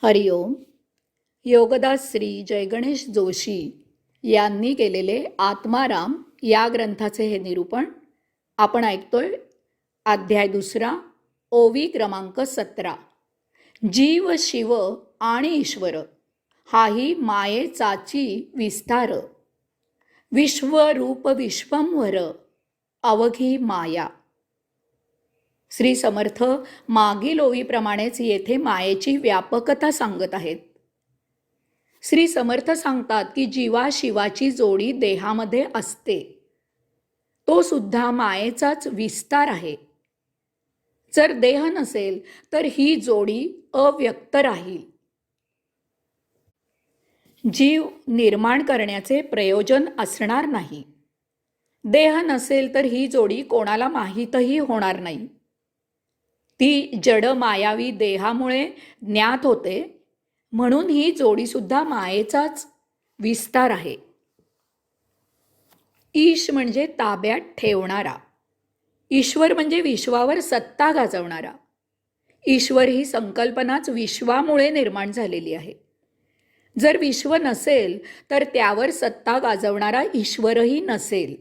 हरिओम. योगदास श्री जयगणेश जोशी यांनी केलेले आत्माराम या ग्रंथाचे हे निरूपण आपण ऐकतोय. अध्याय 2, ओवी क्रमांक 17. जीव शिव आणि ईश्वर हाही मायेचाची विस्तार, विश्वरूप विश्वंभर अवघी माया. श्री समर्थ मागील ओवीप्रमाणेच येथे मायेची व्यापकता सांगत आहेत. श्री समर्थ सांगतात की जीवा शिवाची जोडी देहामध्ये असते, तो सुद्धा मायेचाच विस्तार आहे. जर देह नसेल तर ही जोडी अव्यक्त राहील. जीव निर्माण करण्याचे प्रयोजन असणार नाही. देह नसेल तर ही जोडी कोणाला माहीतही होणार नाही. ती जड मायावी देहामुळे ज्ञात होते, म्हणून ही जोडीसुद्धा मायेचाच विस्तार आहे. ईश म्हणजे ताब्यात ठेवणारा, ईश्वर म्हणजे विश्वावर सत्ता गाजवणारा. ईश्वर ही संकल्पनाच विश्वामुळे निर्माण झालेली आहे. जर विश्व नसेल तर त्यावर सत्ता गाजवणारा ईश्वरही नसेल.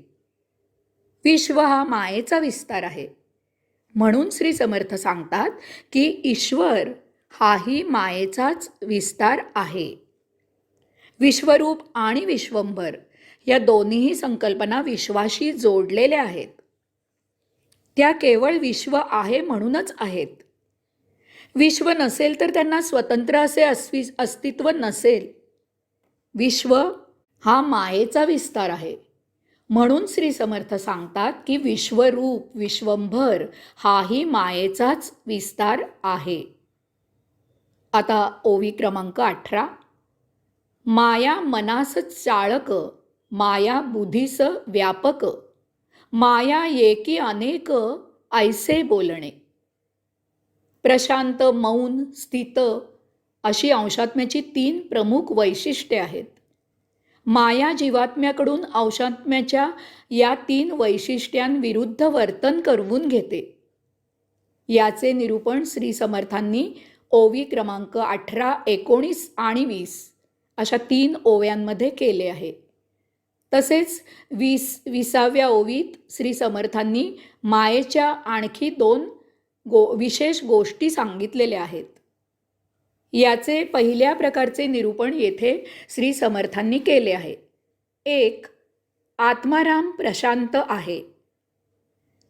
विश्व हा मायेचा विस्तार आहे. म्हणून श्री समर्थ सांगतात की ईश्वर हाही मायेचाच विस्तार आहे. विश्वरूप आणि विश्वंभर या दोन्हीही संकल्पना विश्वाशी जोडलेल्या आहेत. त्या केवळ विश्व आहे म्हणूनच आहेत. विश्व नसेल तर त्यांना स्वतंत्र असे अस्तित्व नसेल. विश्व हा मायेचा विस्तार आहे. म्हणून श्री समर्थ सांगतात की विश्वरूप विश्वंभर हाही मायेचाच विस्तार आहे. आता ओवी क्रमांक 18. माया मनास चाळक, माया बुद्धीस व्यापक, माया एकी अनेक ऐसे बोलणे. प्रशांत, मौन, स्थित अशी अंशात्म्याची 3 प्रमुख वैशिष्ट्ये आहेत. माया जीवात्म्याकडून अंशात्म्याच्या या 3 वैशिष्ट्यांविरुद्ध वर्तन करवून घेते. याचे निरूपण श्री समर्थांनी ओवी क्रमांक 18, 19 आणि 20 अशा 3 ओव्यांमध्ये केले आहे. तसेच 20व्या ओवीत श्री समर्थांनी मायेच्या आणखी 2 विशेष गोष्टी सांगितलेल्या आहेत. याचे पहिल्या प्रकारचे निरूपण येथे श्री समर्थांनी केले आहे. 1. आत्माराम प्रशांत आहे.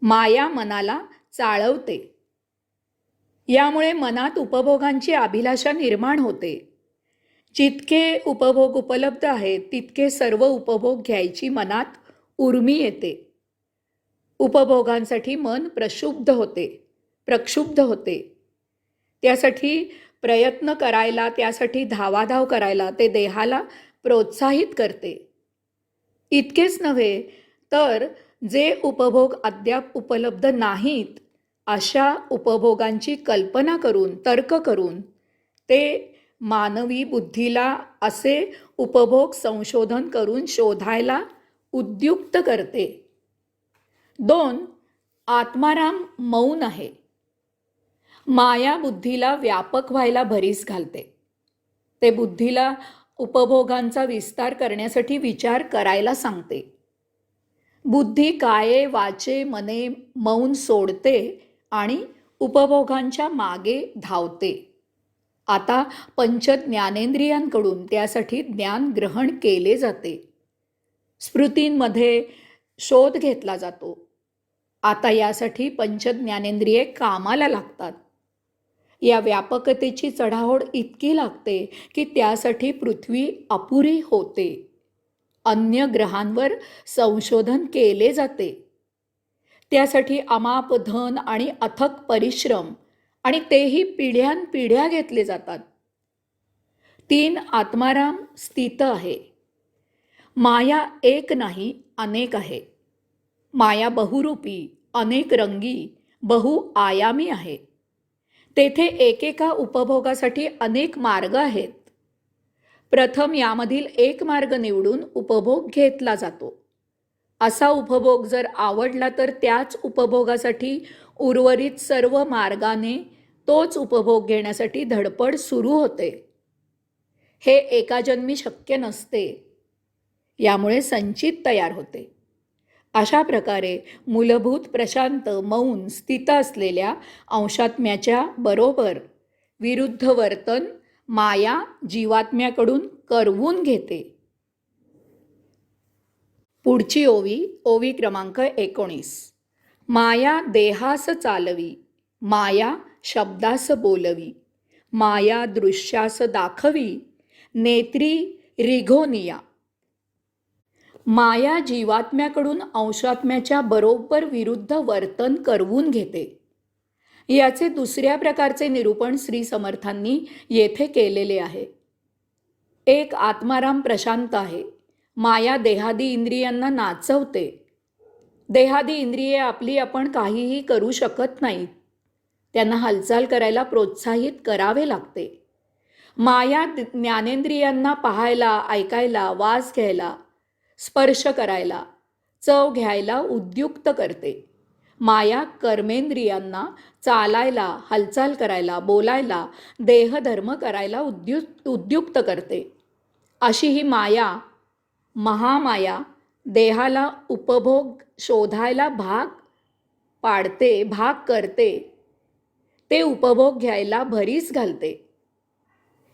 माया मनाला चाळवते. यामुळे मनात उपभोगांची अभिलाषा निर्माण होते. जितके उपभोग उपलब्ध आहेत तितके सर्व उपभोग घ्यायची मनात उर्मी येते. उपभोगांसाठी मन प्रक्षुब्ध होते. त्यासाठी प्रयत्न करायला, त्यासाठी धावाधाव करायला ते देहाला प्रोत्साहित करते. इतकेच नव्हे तर जे उपभोग अद्याप उपलब्ध नाहीत अशा उपभोगांची कल्पना करून, तर्क करून ते मानवी बुद्धीला असे उपभोग संशोधन करून शोधायला उद्युक्त करते. 2. आत्माराम मौन आहे. माया बुद्धीला व्यापक व्हायला भरीस घालते. ते बुद्धीला उपभोगांचा विस्तार करण्यासाठी विचार करायला सांगते. बुद्धी काये वाचे मने मौन सोडते आणि उपभोगांच्या मागे धावते. आता पंच ज्ञानेंद्रियांकडून त्यासाठी ज्ञान ग्रहण केले जाते. स्मृतींमध्ये शोध घेतला जातो. आता यासाठी पंच ज्ञानेंद्रिये कामाला लागतात. या व्यापकतेची चढाओढ इतकी लागते की त्यासाठी पृथ्वी अपुरी होते. अन्य ग्रहांवर संशोधन केले जाते. त्यासाठी अमाप धन आणि अथक परिश्रम आणि तेही पिढ्यानपिढ्या घेतले जातात. 3. आत्माराम स्थित आहे. माया एक नाही, अनेक आहे. माया बहुरूपी, अनेक रंगी, बहुआयामी आहे. तेथे एकेका उपभोगासाठी अनेक मार्ग आहेत. प्रथम यामधील एक मार्ग निवडून उपभोग घेतला जातो. असा उपभोग जर आवडला तर त्याच उपभोगासाठी उर्वरित सर्व मार्गाने तोच उपभोग घेण्यासाठी धडपड सुरू होते. हे एका जन्मी शक्य नसते. यामुळे संचित तयार होते. अशा प्रकारे मूलभूत प्रशांत मौन स्थित असलेल्या अंशात्म्याच्या बरोबर विरुद्ध वर्तन माया जीवात्म्याकडून करवून घेते. पुढची ओवी क्रमांक 19. माया देहास चालवी, माया शब्दास बोलवी, माया दृश्यास दाखवी, नेत्री रिघोनिया. माया जीवात्म्याकडून अंशात्म्याच्या बरोबर विरुद्ध वर्तन करवून घेते. याचे दुसऱ्या प्रकारचे निरूपण श्री समर्थांनी येथे केलेले आहे. एक आत्माराम प्रशांत आहे. माया देहादी इंद्रियांना नाचवते. देहादी इंद्रिये आपली आपण काहीही करू शकत नाहीत. त्यांना हालचाल करायला प्रोत्साहित करावे लागते. माया ज्ञानेंद्रियांना पाहायला, ऐकायला, वास घ्यायला, स्पर्श करायला, चव घ्यायला उद्युक्त करते. माया कर्मेंद्रियांना चालायला, हालचाल करायला, बोलायला, देहधर्म करायला उद्युक्त करते. अशी ही माया, महामाया, देहाला उपभोग शोधायला भाग पाडते, भाग करते. ते उपभोग घ्यायला भरीस घालते.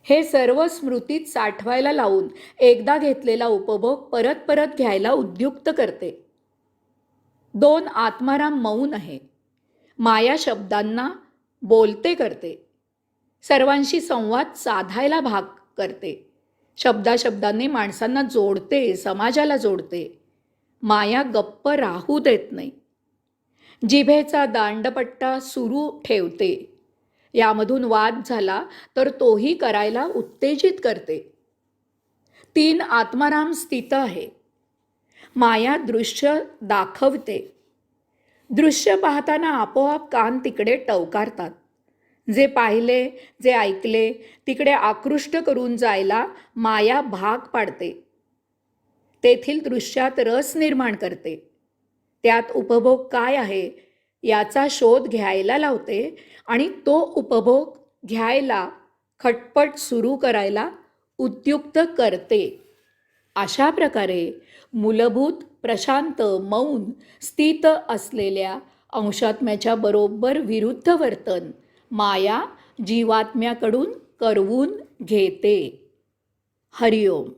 हे सर्व स्मृतीत साठवायला लावून एकदा घेतलेला उपभोग परत परत घ्यायला उद्युक्त करते. 2 आत्माराम मौन आहे. माया शब्दांना बोलते करते. सर्वांशी संवाद साधायला भाग करते. शब्दाने माणसांना जोडते, समाजाला जोडते. माया गप्प राहू देत नाही. जिभेचा दांडपट्टा सुरू ठेवते. यामधून वाद झाला तर तोही करायला उत्तेजित करते. 3 आत्माराम स्थित आहे. माया दृश्य दाखवते. दृश्य पाहताना आपोआप कान तिकडे टवकारतात. जे पाहिले, जे ऐकले तिकडे आकृष्ट करून जायला माया भाग पाडते. तेथील दृश्यात रस निर्माण करते. त्यात उपभोग काय आहे याचा शोध घ्यायला लावते आणि तो उपभोग घ्यायला खटपट सुरू करायला उद्युक्त करते. अशा प्रकारे मूलभूत प्रशांत मौन स्थित असलेल्या अंशात्म्याच्या बरोबर विरुद्ध वर्तन माया जीवात्म्याकडून करवून घेते. हरिओम.